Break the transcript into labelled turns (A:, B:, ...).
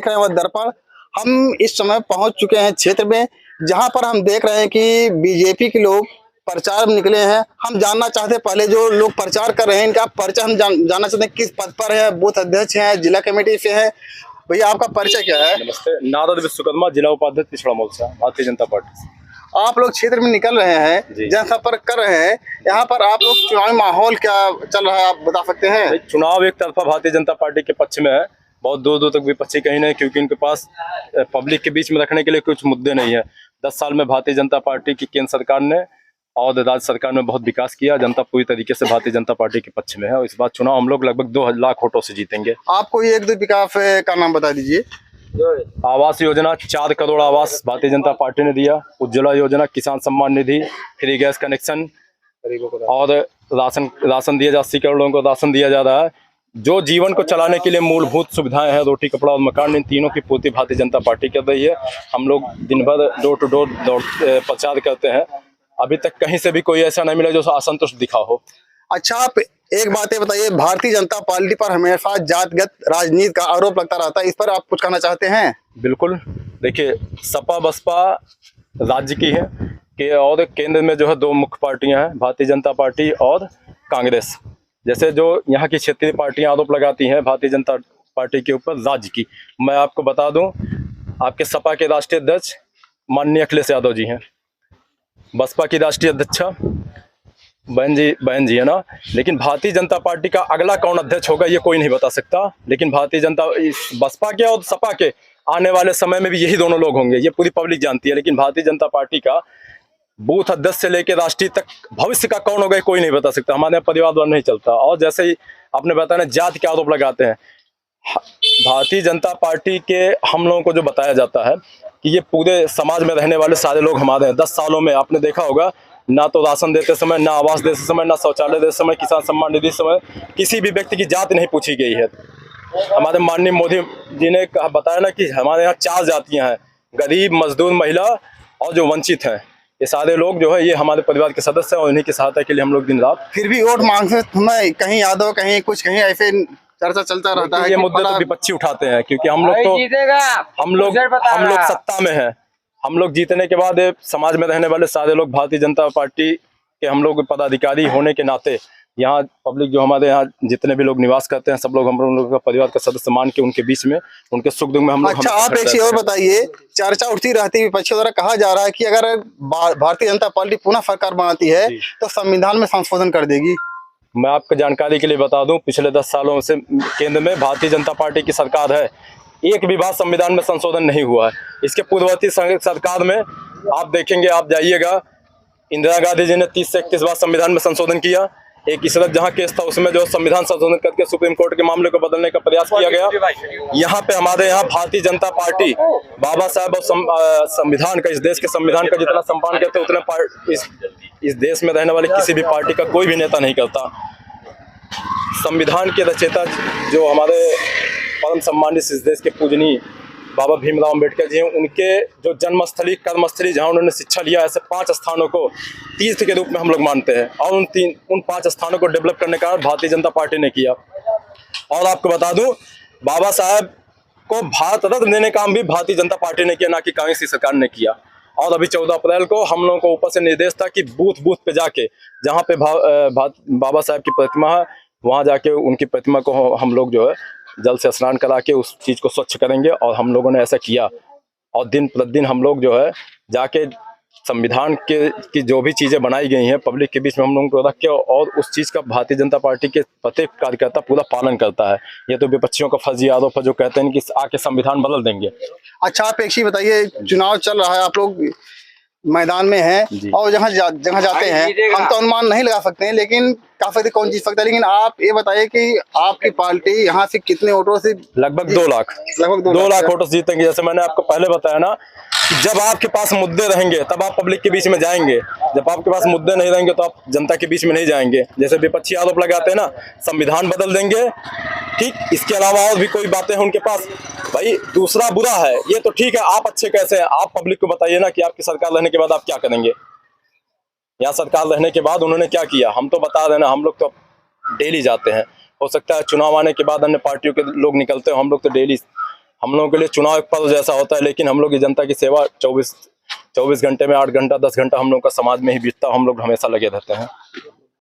A: देख रहे हैं वह दर्पण। हम इस समय पहुंच चुके हैं क्षेत्र में, जहां पर हम देख रहे हैं कि बीजेपी के लोग प्रचार में निकले हैं। हम जानना चाहते हैं, पहले जो लोग प्रचार कर रहे हैं इनका परिचय हम जानना चाहते हैं। किस पद पर है, बूथ अध्यक्ष है, जिला कमेटी से है? भैया आपका परिचय क्या है?
B: नमस्ते, नारद विश्वकर्मा, जिला उपाध्यक्ष पिछड़ा मोर्चा, भारतीय जनता पार्टी।
A: आप लोग क्षेत्र में निकल रहे हैं, जनसंपर्क कर रहे हैं, यहाँ पर आप लोग चुनावी माहौल क्या चल रहा है आप बता सकते हैं?
B: चुनाव एक तरफा भारतीय जनता पार्टी के पक्ष में है, बहुत दूर दूर तक विपक्षी कहीं नहीं, क्योंकि उनके पास पब्लिक के बीच में रखने के लिए कुछ मुद्दे नहीं है। 10 साल में भारतीय जनता पार्टी की केंद्र सरकार ने और राज्य सरकार ने बहुत विकास किया। जनता पूरी तरीके से भारतीय जनता पार्टी के पक्ष में है और इस बार चुनाव हम लोग लगभग 2 लाख वोटों से जीतेंगे।
A: आप कोई एक दो विकास का नाम बता दीजिए।
B: आवास योजना 4 करोड़ आवास भारतीय जनता पार्टी ने दिया। उज्ज्वला योजना, किसान Samman Nidhi, free gas connection और राशन दिया जा, 80 करोड़ लोगों को राशन दिया जा रहा है। जो जीवन को चलाने के लिए मूलभूत सुविधाएं हैं, रोटी, कपड़ा और मकान, इन तीनों की पूर्ति भारतीय जनता पार्टी कर रही है। हम लोग दिन भर डोर टू डोर प्रचार करते हैं, अभी तक कहीं से भी कोई ऐसा नहीं मिला जो असंतुष्ट दिखा हो।
A: अच्छा, आप एक बात ये बताइए, भारतीय जनता पार्टी पर हमेशा जातगत राजनीति का आरोप लगता रहता है, इस पर आप कुछ कहना चाहते हैं?
B: बिल्कुल, देखिए, सपा बसपा राज्य की है कि और केंद्र में जो है 2 मुख्य पार्टियां हैं, भारतीय जनता पार्टी और कांग्रेस। जैसे जो यहाँ की क्षेत्रीय पार्टियां आरोप लगाती हैं भारतीय जनता पार्टी के ऊपर राज्य की, मैं आपको बता दूं, आपके सपा के राष्ट्रीय अध्यक्ष माननीय अखिलेश यादव जी हैं, बसपा की राष्ट्रीय अध्यक्षा बहन जी है ना, लेकिन भारतीय जनता पार्टी का अगला कौन अध्यक्ष होगा ये कोई नहीं बता सकता। लेकिन भारतीय जनता, बसपा के और सपा के आने वाले समय में भी यही दोनों लोग होंगे, ये पूरी पब्लिक जानती है। लेकिन भारतीय जनता पार्टी का बूथ अध्यक्ष से लेकर राष्ट्रीय तक भविष्य का कौन होगा कोई नहीं बता सकता। हमारे यहाँ परिवारवाद नहीं चलता। और जैसे ही आपने बताया जात के आरोप लगाते हैं, भारतीय जनता पार्टी के हम लोगों को जो बताया जाता है कि ये पूरे समाज में रहने वाले सारे लोग हमारे हैं। 10 सालों में आपने देखा होगा, ना तो राशन देते समय, ना आवास देते समय, ना शौचालय देते समय, किसान सम्मान निधि समय किसी भी व्यक्ति की जात नहीं पूछी गई है। हमारे माननीय मोदी जी ने बताया ना कि हमारे यहाँ 4 जातियां हैं, गरीब, मजदूर, महिला और जो वंचित हैं। ये सारे लोग जो है ये हमारे परिवार के सदस्य हैं और इन्हीं की सहायता के लिए हम लोग दिन रात।
A: फिर भी वोट मांगते समय कहीं यादव, कहीं कुछ, कहीं ऐसे चर्चा चलता रहता है।
B: ये मुद्दे तो विपक्षी उठाते हैं, क्योंकि हम लोग सत्ता में हैं। हम लोग जीतने के बाद समाज में रहने वाले सारे लोग भारतीय जनता पार्टी के हम लोग पदाधिकारी होने के नाते यहाँ पब्लिक जो हमारे यहाँ जितने भी लोग निवास करते हैं, सब लोग हम लोग का परिवार का सदस्य मान के उनके बीच में, उनके सुख दुख में हम लोग।
A: अच्छा, आप एक चीज और बताइए, चर्चा उठती रहती है, विपक्षी द्वारा कहा जा रहा है कि अगर भारतीय जनता पार्टी पुनः सरकार बनाती है तो संविधान में संशोधन कर देगी।
B: मैं आपको जानकारी के लिए बता दूं, पिछले 10 सालों से केंद्र में भारतीय जनता पार्टी की सरकार है, एक भी बार संविधान में संशोधन नहीं हुआ है। इसके पूर्ववर्ती सरकार में आप देखेंगे, आप जाइएगा, इंदिरा गांधी जी ने 30 से 31 बार संविधान में संशोधन किया। एक इस जहां केस था उसमें जो संविधान संशोधन करके सुप्रीम कोर्ट के मामले को बदलने का प्रयास किया गया। यहाँ पे हमारे यहाँ भारतीय जनता पार्टी बाबा साहब और संविधान का, इस देश के संविधान का जितना सम्मान करते उतना इस देश में रहने वाले किसी भी पार्टी का कोई भी नेता नहीं करता। संविधान के रचयिता जो हमारे परम सम्मानित इस देश के पूजनीय बाबा भीमराव अम्बेडकर जी हैं, उनके जो जन्मस्थली, कर्मस्थली, जहां उन्होंने शिक्षा लिया, ऐसे 5 स्थानों को तीर्थ के रूप में हम लोग मानते हैं और उन 5 स्थानों को डेवलप करने का भारतीय जनता पार्टी ने किया। और आपको बता दूं, बाबा साहब को भारत रत्न देने का काम भी भारतीय जनता पार्टी ने किया, ना कि कांग्रेस की सरकार ने किया। और अभी 14 अप्रैल को हम लोगों को ऊपर से निर्देश था कि बूथ बूथ पे जाके, जहाँ पे बाबा साहब की प्रतिमा है, वहाँ जाके उनकी प्रतिमा को हम लोग जो है जल से स्नान करा के उस चीज को स्वच्छ करेंगे। और हम लोगों ने ऐसा किया और दिन प्रतिदिन हम लोग जो है जाके संविधान की जो भी चीजें बनाई गई हैं पब्लिक के बीच में हम लोगों को रख के, और उस चीज का भारतीय जनता पार्टी के प्रत्येक कार्यकर्ता पूरा पालन करता है। ये तो विपक्षियों का फर्जी आरोप है जो कहते हैं कि आके संविधान बदल देंगे।
A: अच्छा, आप एक चीज बताइए, चुनाव चल रहा है, आप लोग मैदान में हैं और जहाँ जाते हैं, हम तो अनुमान नहीं लगा सकते हैं, लेकिन काफी कौन जीत सकता है, लेकिन आप ये बताइए कि आपकी पार्टी यहाँ से कितने वोटों से?
B: लगभग 2 लाख, लगभग 2 लाख वोटों से जीतेंगे। जैसे मैंने आपको पहले बताया ना, जब आपके पास मुद्दे रहेंगे तब आप पब्लिक के बीच में जाएंगे, जब आपके पास मुद्दे नहीं रहेंगे तो आप जनता के बीच में नहीं जाएंगे। जैसे विपक्षी आरोप लगाते हैं ना, संविधान बदल देंगे, ठीक, इसके अलावा और भी कोई बातें हैं उनके पास। भाई, दूसरा बुरा है, ये तो ठीक है, आप अच्छे कैसे हैं? आप पब्लिक को बताइए ना कि आपकी सरकार रहने के बाद आप क्या करेंगे। यहाँ सरकार रहने के बाद उन्होंने क्या किया, हम तो बता रहे ना, हम लोग तो डेली जाते हैं। हो सकता है चुनाव आने के बाद अन्य पार्टियों के लोग निकलते हो, हम लोग तो डेली हम लोगों के लिए चुनाव एक पद जैसा होता है, लेकिन हम लोग की जनता की सेवा 24 घंटे में 8 घंटा 10 घंटा हम लोग का समाज में ही बीतता, हम लोग हमेशा लगे रहते हैं।